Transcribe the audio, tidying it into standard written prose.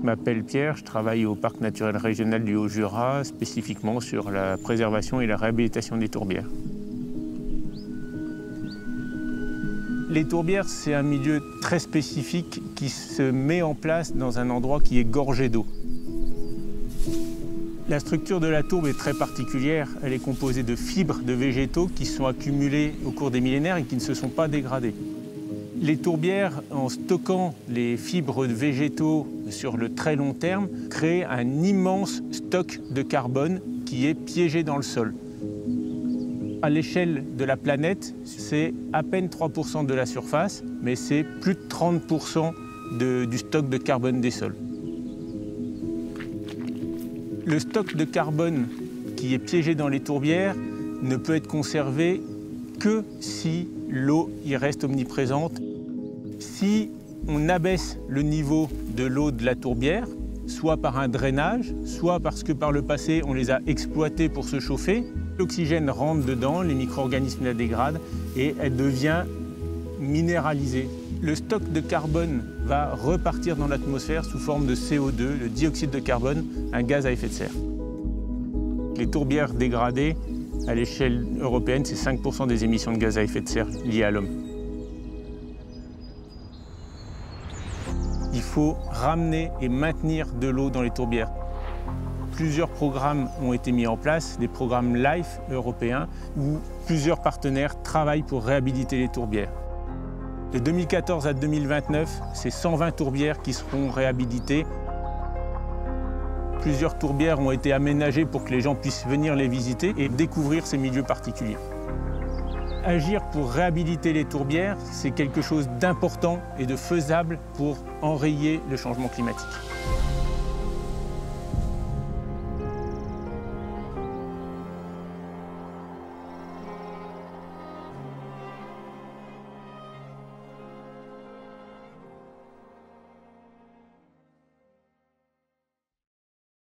m'appelle Pierre, je travaille au Parc naturel régional du Haut-Jura, spécifiquement sur la préservation et la réhabilitation des tourbières. Les tourbières, c'est un milieu très spécifique qui se met en place dans un endroit qui est gorgé d'eau. La structure de la tourbe est très particulière. Elle est composée de fibres de végétaux qui sont accumulées au cours des millénaires et qui ne se sont pas dégradées. Les tourbières, en stockant les fibres de végétaux sur le très long terme, créent un immense stock de carbone qui est piégé dans le sol. À l'échelle de la planète, c'est à peine 3% de la surface, mais c'est plus de 30% du stock de carbone des sols. Le stock de carbone qui est piégé dans les tourbières ne peut être conservé que si l'eau y reste omniprésente. Si on abaisse le niveau de l'eau de la tourbière, soit par un drainage, soit parce que par le passé on les a exploités pour se chauffer, l'oxygène rentre dedans, les micro-organismes la dégradent et elle devient minéralisée. Le stock de carbone va repartir dans l'atmosphère sous forme de CO2, le dioxyde de carbone, un gaz à effet de serre. Les tourbières dégradées, à l'échelle européenne, c'est 5% des émissions de gaz à effet de serre liées à l'homme. Il faut ramener et maintenir de l'eau dans les tourbières. Plusieurs programmes ont été mis en place, des programmes LIFE européens, où plusieurs partenaires travaillent pour réhabiliter les tourbières. De 2014 à 2029, c'est 120 tourbières qui seront réhabilitées. Plusieurs tourbières ont été aménagées pour que les gens puissent venir les visiter et découvrir ces milieux particuliers. Agir pour réhabiliter les tourbières, c'est quelque chose d'important et de faisable pour enrayer le changement climatique.